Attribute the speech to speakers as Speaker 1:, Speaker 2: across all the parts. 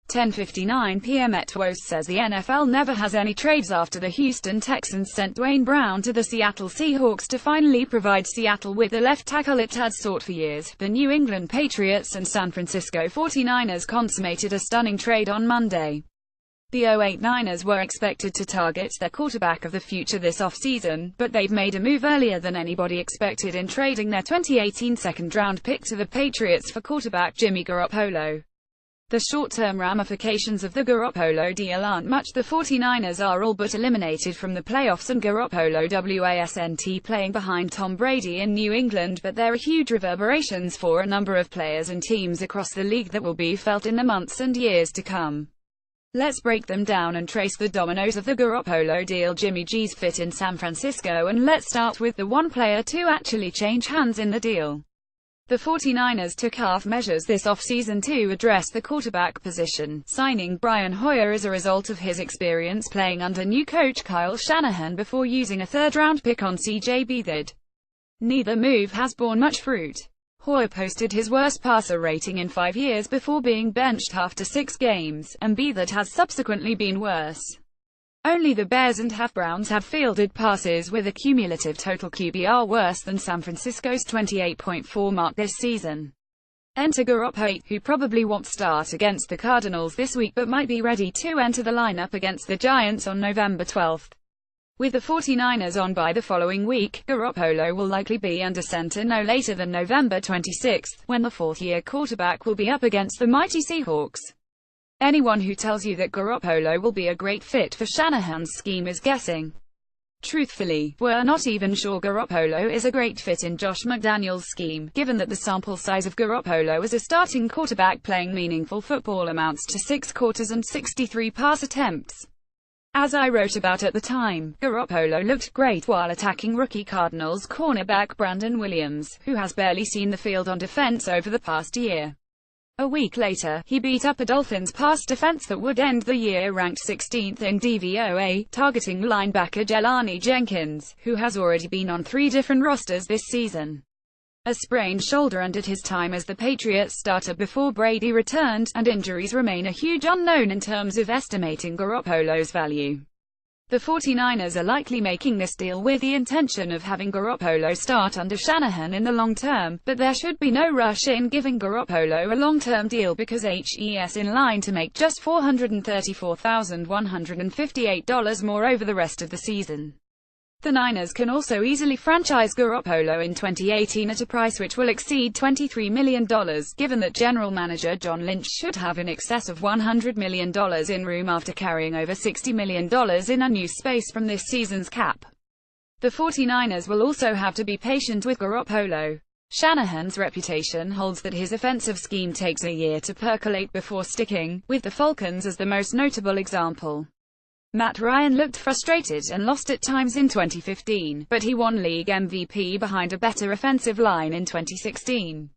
Speaker 1: 10:59 p.m. Etwos says the NFL never has any trades after the Houston Texans sent Dwayne Brown to the Seattle Seahawks to finally provide Seattle with the left tackle it had sought for years. The New England Patriots and San Francisco 49ers consummated a stunning trade on Monday. The 08 Niners were expected to target their quarterback of the future this offseason, but they've made a move earlier than anybody expected in trading their 2018 second-round pick to the Patriots for quarterback Jimmy Garoppolo. The short-term ramifications of the Garoppolo deal aren't much. The 49ers are all but eliminated from the playoffs and Garoppolo wasn't playing behind Tom Brady in New England, but there are huge reverberations for a number of players and teams across the league that will be felt in the months and years to come. Let's break them down and trace the dominoes of the Garoppolo deal. Jimmy G's fit in San Francisco, and let's start with the one player to actually change hands in the deal. The 49ers took half measures this offseason to address the quarterback position, signing Brian Hoyer as a result of his experience playing under new coach Kyle Shanahan before using a third-round pick on C.J. Beathard. Neither move has borne much fruit. Hoyer posted his worst passer rating in 5 years before being benched after 6 games, and Beathard has subsequently been worse. Only the Bears and Browns have fielded passes with a cumulative total QBR worse than San Francisco's 28.4 mark this season. Enter Garoppolo, who probably won't start against the Cardinals this week but might be ready to enter the lineup against the Giants on November 12. With the 49ers on bye the following week, Garoppolo will likely be under center no later than November 26, when the fourth-year quarterback will be up against the mighty Seahawks. Anyone who tells you that Garoppolo will be a great fit for Shanahan's scheme is guessing. Truthfully, we're not even sure Garoppolo is a great fit in Josh McDaniels' scheme, given that the sample size of Garoppolo as a starting quarterback playing meaningful football amounts to 6 quarters and 63 pass attempts. As I wrote about at the time, Garoppolo looked great while attacking rookie Cardinals cornerback Brandon Williams, who has barely seen the field on defense over the past year. A week later, he beat up a Dolphins pass defense that would end the year ranked 16th in DVOA, targeting linebacker Jelani Jenkins, who has already been on 3 different rosters this season. A sprained shoulder ended his time as the Patriots starter before Brady returned, and injuries remain a huge unknown in terms of estimating Garoppolo's value. The 49ers are likely making this deal with the intention of having Garoppolo start under Shanahan in the long term, but there should be no rush in giving Garoppolo a long-term deal because he's in line to make just $434,158 more over the rest of the season. The Niners can also easily franchise Garoppolo in 2018 at a price which will exceed $23 million, given that general manager John Lynch should have in excess of $100 million in room after carrying over $60 million in unused space from this season's cap. The 49ers will also have to be patient with Garoppolo. Shanahan's reputation holds that his offensive scheme takes a year to percolate before sticking, with the Falcons as the most notable example. Matt Ryan looked frustrated and lost at times in 2015, but he won league MVP behind a better offensive line in 2016.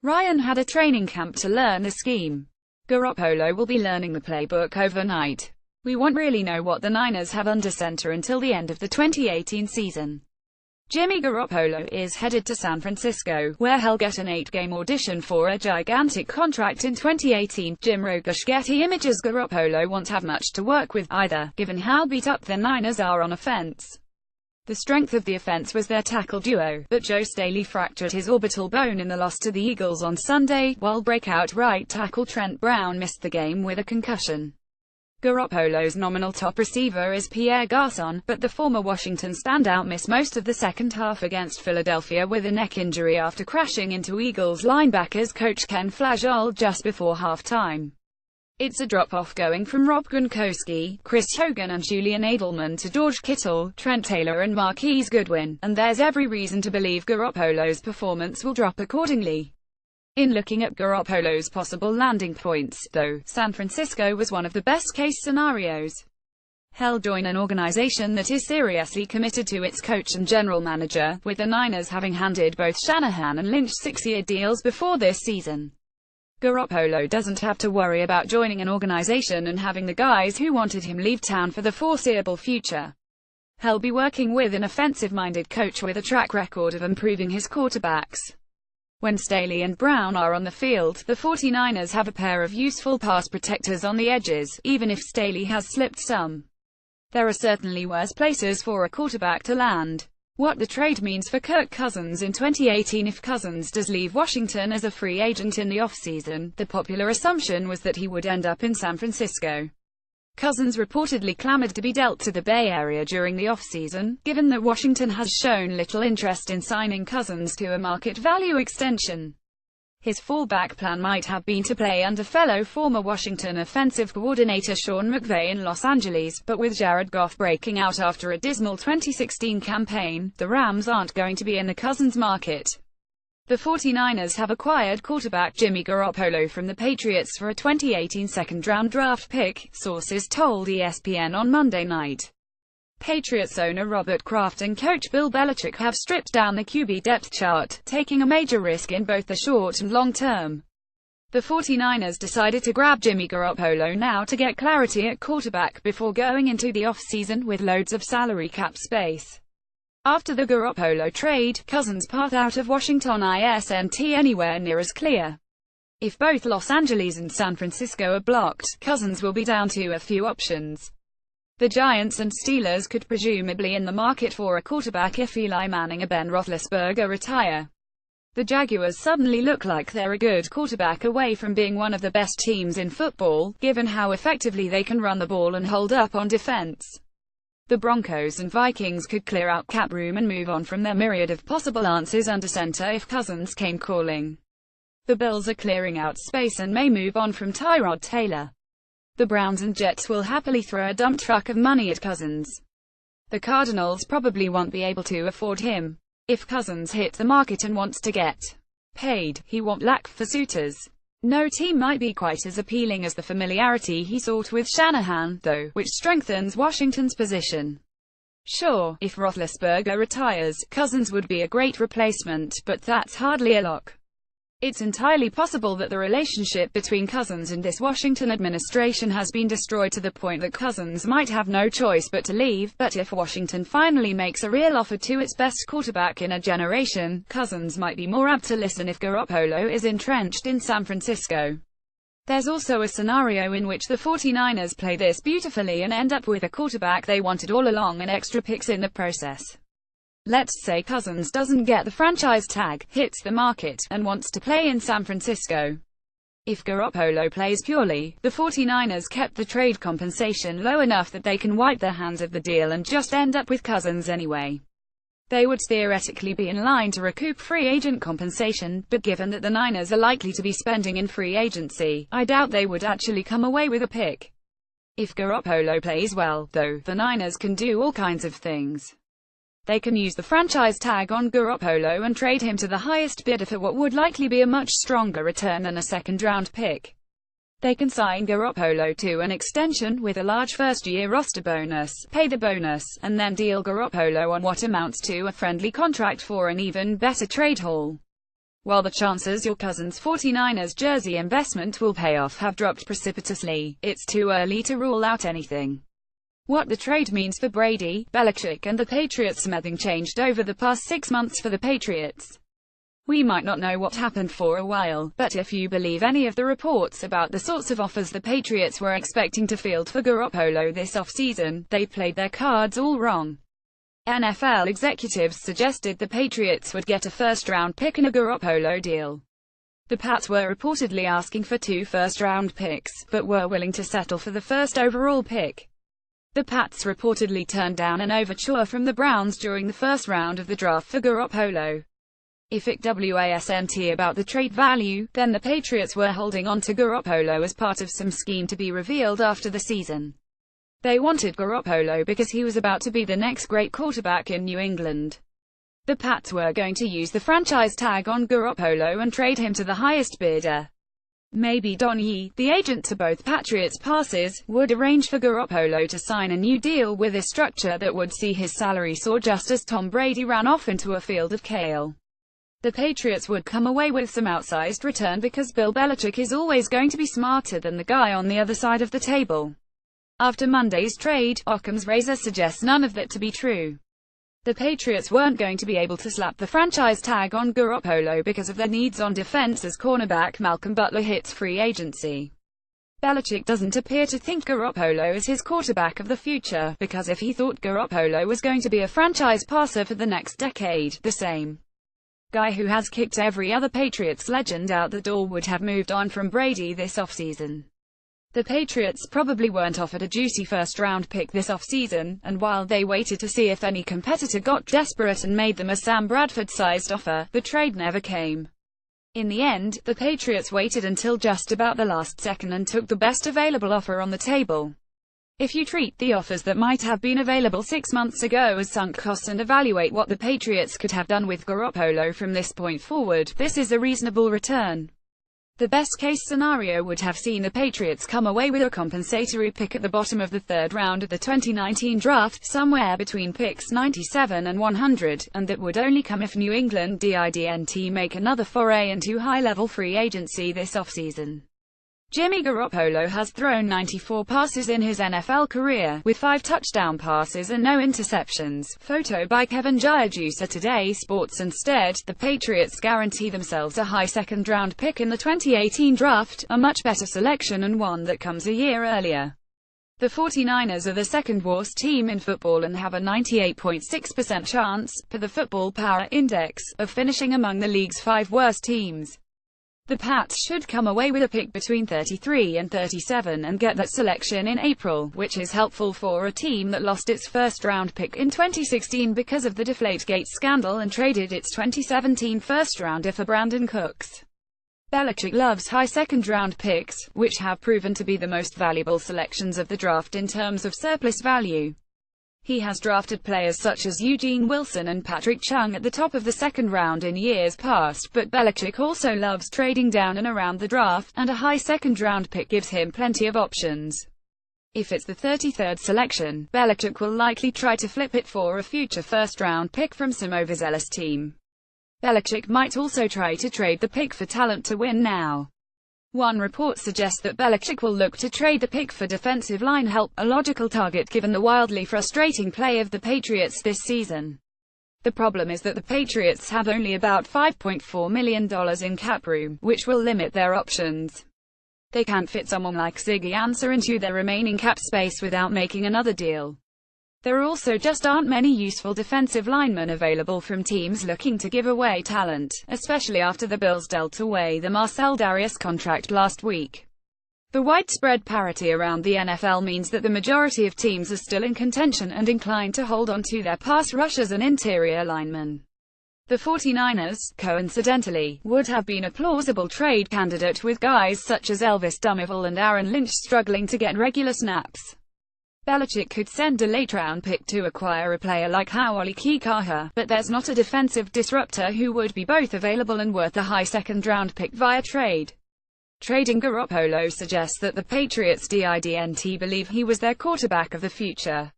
Speaker 1: Ryan had a training camp to learn the scheme. Garoppolo will be learning the playbook overnight. We won't really know what the Niners have under center until the end of the 2018 season. Jimmy Garoppolo is headed to San Francisco, where he'll get an 8-game audition for a gigantic contract in 2018. Jim Rogush Getty Images. Garoppolo won't have much to work with, either, given how beat up the Niners are on offense. The strength of the offense was their tackle duo, but Joe Staley fractured his orbital bone in the loss to the Eagles on Sunday, while breakout right tackle Trent Brown missed the game with a concussion. Garoppolo's nominal top receiver is Pierre Garçon, but the former Washington standout missed most of the second half against Philadelphia with a neck injury after crashing into Eagles linebackers coach Ken Flajole just before halftime. It's a drop-off going from Rob Gronkowski, Chris Hogan and Julian Edelman to George Kittle, Trent Taylor and Marquise Goodwin, and there's every reason to believe Garoppolo's performance will drop accordingly. In looking at Garoppolo's possible landing points, though, San Francisco was one of the best-case scenarios. He'll join an organization that is seriously committed to its coach and general manager, with the Niners having handed both Shanahan and Lynch 6-year deals before this season. Garoppolo doesn't have to worry about joining an organization and having the guys who wanted him leave town for the foreseeable future. He'll be working with an offensive-minded coach with a track record of improving his quarterbacks. When Staley and Brown are on the field, the 49ers have a pair of useful pass protectors on the edges, even if Staley has slipped some. There are certainly worse places for a quarterback to land. What the trade means for Kirk Cousins in 2018. If Cousins does leave Washington as a free agent in the offseason, the popular assumption was that he would end up in San Francisco. Cousins reportedly clamored to be dealt to the Bay Area during the offseason, given that Washington has shown little interest in signing Cousins to a market value extension. His fallback plan might have been to play under fellow former Washington offensive coordinator Sean McVay in Los Angeles, but with Jared Goff breaking out after a dismal 2016 campaign, the Rams aren't going to be in the Cousins market. The 49ers have acquired quarterback Jimmy Garoppolo from the Patriots for a 2018 second-round draft pick, sources told ESPN on Monday night. Patriots owner Robert Kraft and coach Bill Belichick have stripped down the QB depth chart, taking a major risk in both the short and long term. The 49ers decided to grab Jimmy Garoppolo now to get clarity at quarterback before going into the offseason with loads of salary cap space. After the Garoppolo trade, Cousins' path out of Washington isn't anywhere near as clear. If both Los Angeles and San Francisco are blocked, Cousins will be down to a few options. The Giants and Steelers could presumably in the market for a quarterback if Eli Manning or Ben Roethlisberger retire. The Jaguars suddenly look like they're a good quarterback away from being one of the best teams in football, given how effectively they can run the ball and hold up on defense. The Broncos and Vikings could clear out cap room and move on from their myriad of possible answers under center if Cousins came calling. The Bills are clearing out space and may move on from Tyrod Taylor. The Browns and Jets will happily throw a dump truck of money at Cousins. The Cardinals probably won't be able to afford him. If Cousins hits the market and wants to get paid, he won't lack for suitors. No team might be quite as appealing as the familiarity he sought with Shanahan, though, which strengthens Washington's position. Sure, if Roethlisberger retires, Cousins would be a great replacement, but that's hardly a lock. It's entirely possible that the relationship between Cousins and this Washington administration has been destroyed to the point that Cousins might have no choice but to leave, but if Washington finally makes a real offer to its best quarterback in a generation, Cousins might be more apt to listen if Garoppolo is entrenched in San Francisco. There's also a scenario in which the 49ers play this beautifully and end up with a quarterback they wanted all along and extra picks in the process. Let's say Cousins doesn't get the franchise tag, hits the market, and wants to play in San Francisco. If Garoppolo plays purely, the 49ers kept the trade compensation low enough that they can wipe their hands of the deal and just end up with Cousins anyway. They would theoretically be in line to recoup free agent compensation, but given that the Niners are likely to be spending in free agency, I doubt they would actually come away with a pick. If Garoppolo plays well, though, the Niners can do all kinds of things. They can use the franchise tag on Garoppolo and trade him to the highest bidder for what would likely be a much stronger return than a second-round pick. They can sign Garoppolo to an extension with a large first-year roster bonus, pay the bonus, and then deal Garoppolo on what amounts to a friendly contract for an even better trade haul. While the chances your Cousins' 49ers jersey investment will pay off have dropped precipitously, it's too early to rule out anything. What the trade means for Brady, Belichick and the Patriots. Something changed over the past 6 months for the Patriots. We might not know what happened for a while, but if you believe any of the reports about the sorts of offers the Patriots were expecting to field for Garoppolo this offseason, they played their cards all wrong. NFL executives suggested the Patriots would get a first-round pick in a Garoppolo deal. The Pats were reportedly asking for 2 first-round picks, but were willing to settle for the first overall pick. The Pats reportedly turned down an overture from the Browns during the first round of the draft for Garoppolo. If it wasn't about the trade value, then the Patriots were holding on to Garoppolo as part of some scheme to be revealed after the season. They wanted Garoppolo because he was about to be the next great quarterback in New England. The Pats were going to use the franchise tag on Garoppolo and trade him to the highest bidder. Maybe Don Yee, the agent to both Patriots passes, would arrange for Garoppolo to sign a new deal with a structure that would see his salary soar just as Tom Brady ran off into a field of kale. The Patriots would come away with some outsized return because Bill Belichick is always going to be smarter than the guy on the other side of the table. After Monday's trade, Occam's razor suggests none of that to be true. The Patriots weren't going to be able to slap the franchise tag on Garoppolo because of their needs on defense as cornerback Malcolm Butler hits free agency. Belichick doesn't appear to think Garoppolo is his quarterback of the future, because if he thought Garoppolo was going to be a franchise passer for the next decade, the same guy who has kicked every other Patriots legend out the door would have moved on from Brady this offseason. The Patriots probably weren't offered a juicy first-round pick this offseason, and while they waited to see if any competitor got desperate and made them a Sam Bradford-sized offer, the trade never came. In the end, the Patriots waited until just about the last second and took the best available offer on the table. If you treat the offers that might have been available 6 months ago as sunk costs and evaluate what the Patriots could have done with Garoppolo from this point forward, this is a reasonable return. The best-case scenario would have seen the Patriots come away with a compensatory pick at the bottom of the third round of the 2019 draft, somewhere between picks 97 and 100, and that would only come if New England didn't make another foray into high-level free agency this offseason. Jimmy Garoppolo has thrown 94 passes in his NFL career, with 5 touchdown passes and no interceptions. Photo by Kevin Giajusa Today Sports. Instead, the Patriots guarantee themselves a high second-round pick in the 2018 draft, a much better selection and one that comes a year earlier. The 49ers are the second-worst team in football and have a 98.6% chance, per the Football Power Index, of finishing among the league's 5 worst teams. The Pats should come away with a pick between 33 and 37 and get that selection in April, which is helpful for a team that lost its first-round pick in 2016 because of the Deflategate scandal and traded its 2017 first-rounder for Brandon Cooks. Belichick loves high second-round picks, which have proven to be the most valuable selections of the draft in terms of surplus value. He has drafted players such as Eugene Wilson and Patrick Chung at the top of the second round in years past, but Belichick also loves trading down and around the draft, and a high second-round pick gives him plenty of options. If it's the 33rd selection, Belichick will likely try to flip it for a future first-round pick from some overzealous team. Belichick might also try to trade the pick for talent to win now. One report suggests that Belichick will look to trade the pick for defensive line help, a logical target given the wildly frustrating play of the Patriots this season. The problem is that the Patriots have only about $5.4 million in cap room, which will limit their options. They can't fit someone like Ziggy Ansah into their remaining cap space without making another deal. There also just aren't many useful defensive linemen available from teams looking to give away talent, especially after the Bills dealt away the Marcell Dareus contract last week. The widespread parity around the NFL means that the majority of teams are still in contention and inclined to hold on to their pass rushers and interior linemen. The 49ers, coincidentally, would have been a plausible trade candidate with guys such as Elvis Dumervil and Aaron Lynch struggling to get regular snaps. Belichick could send a late-round pick to acquire a player like Hawali Kikaha, but there's not a defensive disruptor who would be both available and worth a high second-round pick via trade. Trading Garoppolo suggests that the Patriots didn't believe he was their quarterback of the future.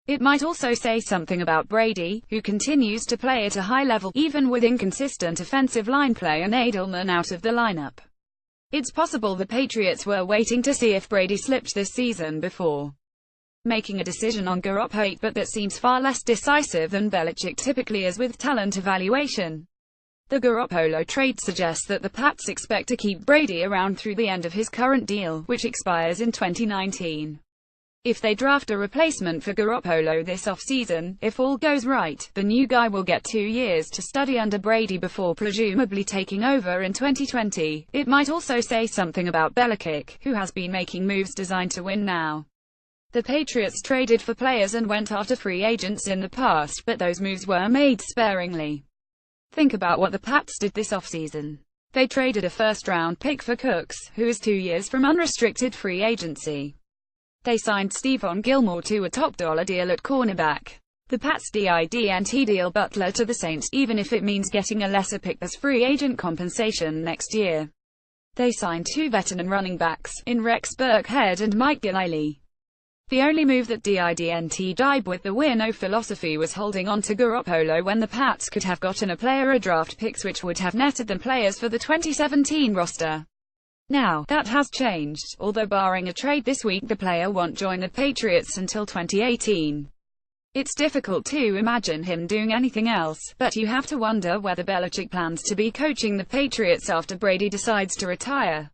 Speaker 1: It might also say something about Brady, who continues to play at a high level, even with inconsistent offensive line play and Edelman out of the lineup. It's possible the Patriots were waiting to see if Brady slipped this season before making a decision on Garoppolo, but that seems far less decisive than Belichick typically is with talent evaluation. The Garoppolo trade suggests that the Pats expect to keep Brady around through the end of his current deal, which expires in 2019. If they draft a replacement for Garoppolo this offseason, if all goes right, the new guy will get 2 years to study under Brady before presumably taking over in 2020. It might also say something about Belichick, who has been making moves designed to win now. The Patriots traded for players and went after free agents in the past, but those moves were made sparingly. Think about what the Pats did this offseason. They traded a first-round pick for Cooks, who is 2 years from unrestricted free agency. They signed Stephon Gilmore to a top-dollar deal at cornerback. The Pats didn't deal Butler to the Saints, even if it means getting a lesser pick as free agent compensation next year. They signed 2 veteran running backs, in Rex Burkhead and Mike Gillislee. The only move that didn't jibe with the win-o philosophy was holding on to Garoppolo when the Pats could have gotten a player or draft picks which would have netted them players for the 2017 roster. Now, that has changed, although barring a trade this week the player won't join the Patriots until 2018. It's difficult to imagine him doing anything else, but you have to wonder whether Belichick plans to be coaching the Patriots after Brady decides to retire.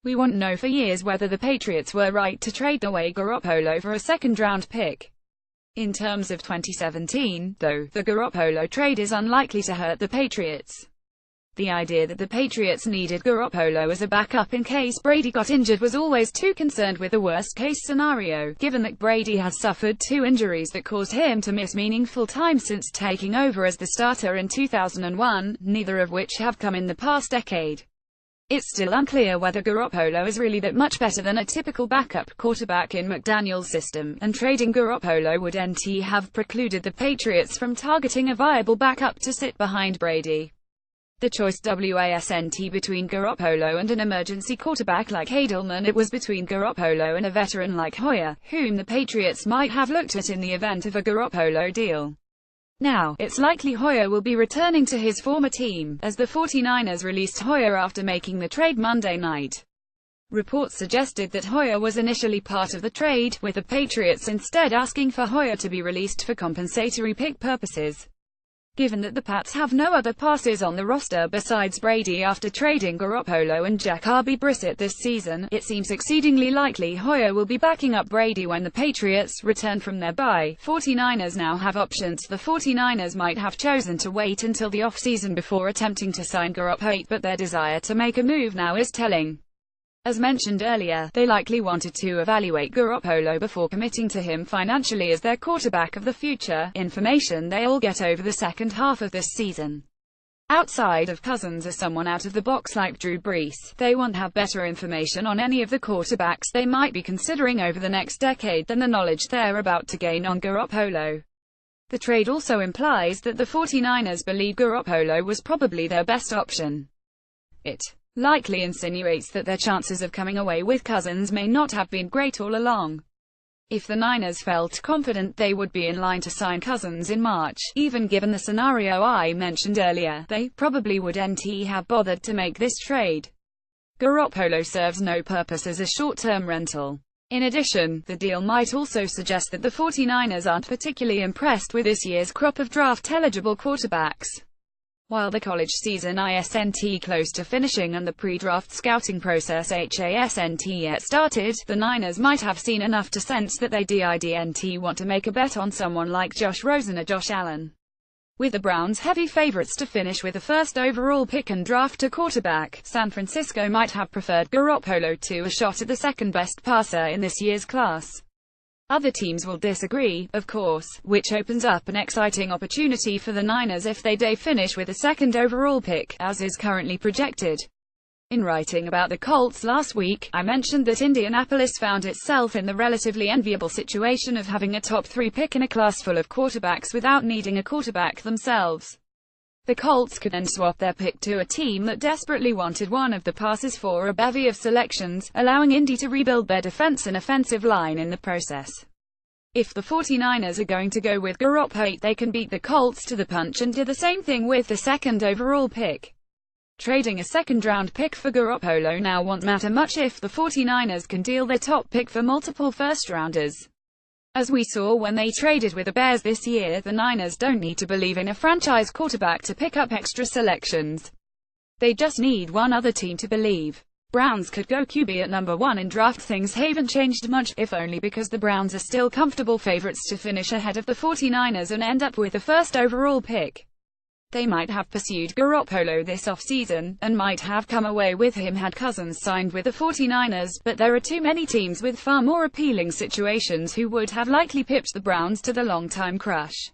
Speaker 1: We won't know for years whether the Patriots were right to trade away Garoppolo for a second-round pick. In terms of 2017, though, the Garoppolo trade is unlikely to hurt the Patriots. The idea that the Patriots needed Garoppolo as a backup in case Brady got injured was always too concerned with the worst-case scenario, given that Brady has suffered 2 injuries that caused him to miss meaningful time since taking over as the starter in 2001, neither of which have come in the past decade. It's still unclear whether Garoppolo is really that much better than a typical backup quarterback in McDaniel's system, and trading Garoppolo would have precluded the Patriots from targeting a viable backup to sit behind Brady. The choice wasn't between Garoppolo and an emergency quarterback like Edelman, it was between Garoppolo and a veteran like Hoyer, whom the Patriots might have looked at in the event of a Garoppolo deal. Now, it's likely Hoyer will be returning to his former team, as the 49ers released Hoyer after making the trade Monday night. Reports suggested that Hoyer was initially part of the trade, with the Patriots instead asking for Hoyer to be released for compensatory pick purposes. Given that the Pats have no other passes on the roster besides Brady after trading Garoppolo and Jacoby Brissett this season, it seems exceedingly likely Hoyer will be backing up Brady when the Patriots return from their bye. 49ers now have options. The 49ers might have chosen to wait until the offseason before attempting to sign Garoppolo, but their desire to make a move now is telling. As mentioned earlier, they likely wanted to evaluate Garoppolo before committing to him financially as their quarterback of the future, information they'll get over the second half of this season. Outside of Cousins or someone out of the box like Drew Brees, they won't have better information on any of the quarterbacks they might be considering over the next decade than the knowledge they're about to gain on Garoppolo. The trade also implies that the 49ers believe Garoppolo was probably their best option. It likely insinuates that their chances of coming away with Cousins may not have been great all along. If the Niners felt confident they would be in line to sign Cousins in March, even given the scenario I mentioned earlier, they probably wouldn't have bothered to make this trade. Garoppolo serves no purpose as a short-term rental. In addition, the deal might also suggest that the 49ers aren't particularly impressed with this year's crop of draft-eligible quarterbacks. While the college season isn't close to finishing and the pre-draft scouting process hasn't yet started, the Niners might have seen enough to sense that they didn't want to make a bet on someone like Josh Rosen or Josh Allen. With the Browns heavy favorites to finish with the first overall pick and draft a quarterback, San Francisco might have preferred Garoppolo to a shot at the second-best passer in this year's class. Other teams will disagree, of course, which opens up an exciting opportunity for the Niners if they finish with a second overall pick, as is currently projected. In writing about the Colts last week, I mentioned that Indianapolis found itself in the relatively enviable situation of having a top 3 pick in a class full of quarterbacks without needing a quarterback themselves. The Colts could then swap their pick to a team that desperately wanted one of the passes for a bevy of selections, allowing Indy to rebuild their defense and offensive line in the process. If the 49ers are going to go with Garoppolo, they can beat the Colts to the punch and do the same thing with the second overall pick. Trading a second-round pick for Garoppolo now won't matter much if the 49ers can deal their top pick for multiple first-rounders. As we saw when they traded with the Bears this year, the Niners don't need to believe in a franchise quarterback to pick up extra selections. They just need one other team to believe. Browns could go QB at number 1 in draft. Things haven't changed much, if only because the Browns are still comfortable favorites to finish ahead of the 49ers and end up with the first overall pick. They might have pursued Garoppolo this offseason, and might have come away with him had Cousins signed with the 49ers, but there are too many teams with far more appealing situations who would have likely pipped the Browns to the long-time crush.